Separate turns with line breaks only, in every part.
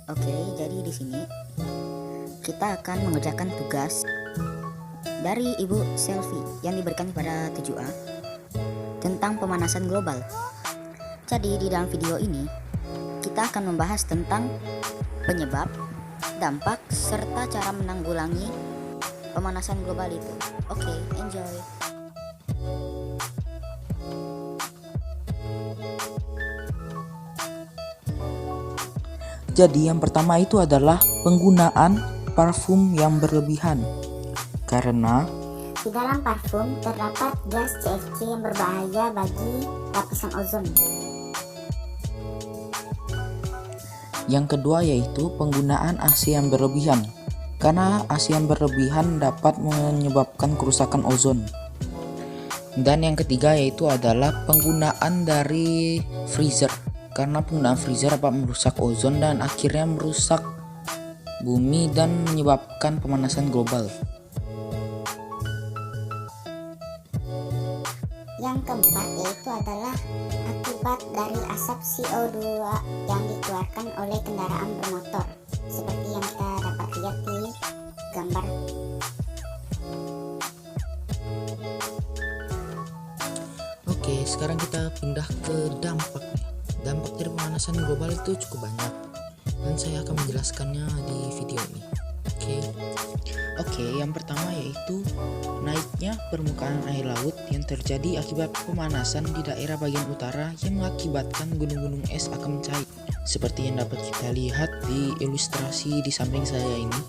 Oke, jadi di sini kita akan mengerjakan tugas dari Ibu Selfie yang diberikan kepada 7A tentang pemanasan global. Jadi di dalam video ini kita akan membahas tentang penyebab, dampak, serta cara menanggulangi pemanasan global itu. Oke, enjoy.
Jadi yang pertama itu adalah penggunaan parfum yang berlebihan. Karena
di dalam parfum terdapat gas CFC yang berbahaya bagi lapisan ozon.
yang kedua yaitu penggunaan AC yang berlebihan. Karena AC yang berlebihan dapat menyebabkan kerusakan ozon. Dan yang ketiga yaitu adalah penggunaan dari freezer. Karena penggunaan freezer dapat merusak ozon dan akhirnya merusak bumi dan menyebabkan pemanasan global.
Yang keempat yaitu adalah akibat dari asap CO2 yang dikeluarkan oleh kendaraan bermotor, seperti yang kita dapat lihat di gambar.
Oke, sekarang kita pindah ke dampak. Dampak dari pemanasan global itu cukup banyak dan saya akan menjelaskannya di video ini. Oke, yang pertama yaitu naiknya permukaan air laut yang terjadi akibat pemanasan di daerah bagian utara yang mengakibatkan gunung-gunung es akan mencair. Seperti yang dapat kita lihat di ilustrasi di samping saya ini.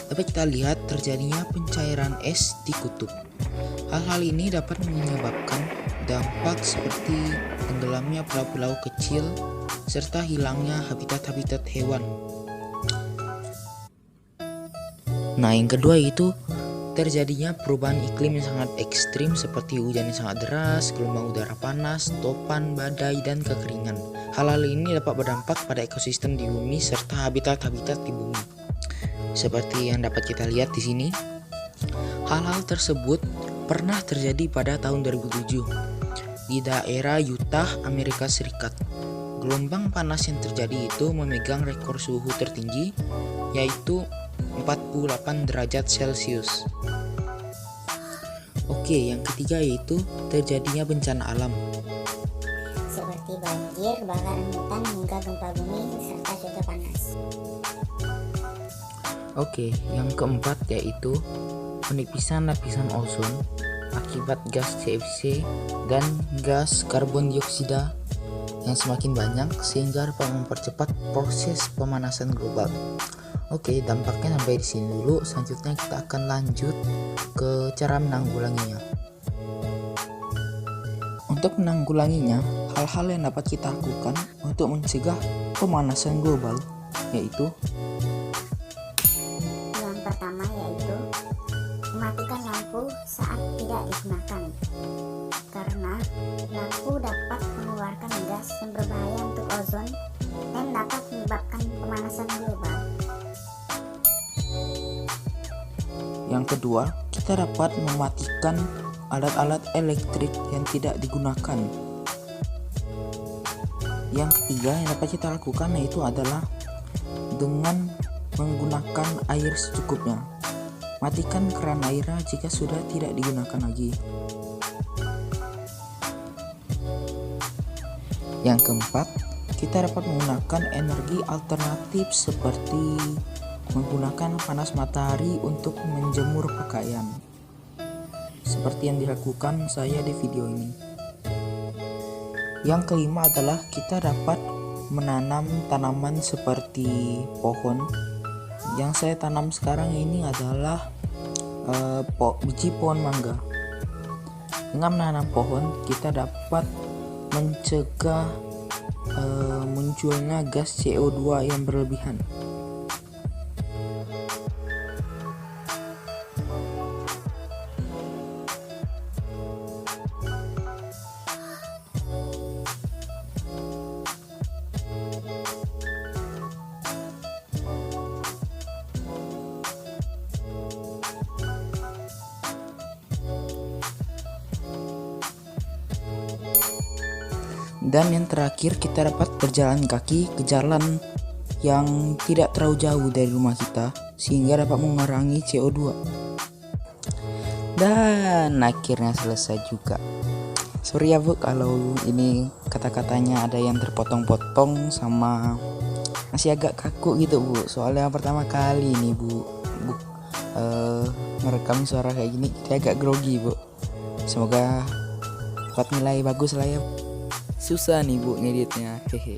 Dapat kita lihat terjadinya pencairan es di kutub. Hal-hal ini dapat menyebabkan dampak seperti tenggelamnya pulau-pulau kecil serta hilangnya habitat-habitat hewan. Nah, yang kedua yaitu terjadinya perubahan iklim yang sangat ekstrim seperti hujan yang sangat deras, gelombang udara panas, topan, badai, dan kekeringan. Hal-hal ini dapat berdampak pada ekosistem di bumi serta habitat-habitat di bumi. Seperti yang dapat kita lihat di sini, hal-hal tersebut pernah terjadi pada tahun 2007 di daerah Utah, Amerika Serikat. Gelombang panas yang terjadi itu memegang rekor suhu tertinggi, yaitu 48 derajat Celcius. Oke, yang ketiga yaitu terjadinya bencana alam.
Seperti banjir, kebakaran hutan, hingga gempa bumi serta cuaca panas.
Oke, yang keempat yaitu penipisan lapisan ozon akibat gas CFC dan gas karbon dioksida yang semakin banyak sehingga dapat mempercepat proses pemanasan global. Oke, dampaknya sampai di sini dulu. Selanjutnya kita akan lanjut ke cara menanggulanginya. Untuk menanggulanginya, hal-hal yang dapat kita lakukan untuk mencegah pemanasan global yaitu
Yang pertama yaitu mematikan lampu saat tidak digunakan, karena lampu dapat mengeluarkan gas yang berbahaya untuk ozon dan dapat menyebabkan pemanasan global.
Yang kedua, kita dapat mematikan alat-alat elektrik yang tidak digunakan. Yang ketiga yang dapat kita lakukan yaitu adalah dengan menggunakan air secukupnya. Matikan keran airnya jika sudah tidak digunakan lagi. Yang keempat, kita dapat menggunakan energi alternatif seperti menggunakan panas matahari untuk menjemur pakaian, seperti yang dilakukan saya di video ini. Yang kelima adalah kita dapat menanam tanaman seperti pohon. Yang saya tanam sekarang ini adalah biji pohon mangga. Dengan menanam pohon kita dapat mencegah munculnya gas CO2 yang berlebihan. Dan yang terakhir kita dapat berjalan kaki ke jalan yang tidak terlalu jauh dari rumah kita sehingga dapat mengurangi CO2. Dan akhirnya selesai juga. Sorry ya Bu kalau ini kata-katanya ada yang terpotong-potong sama masih agak kaku gitu Bu. Soalnya pertama kali nih Bu merekam suara kayak gini, saya agak grogi Bu. Semoga dapat nilai bagus lah ya. Susah nih Bu ngeditnya, hehe.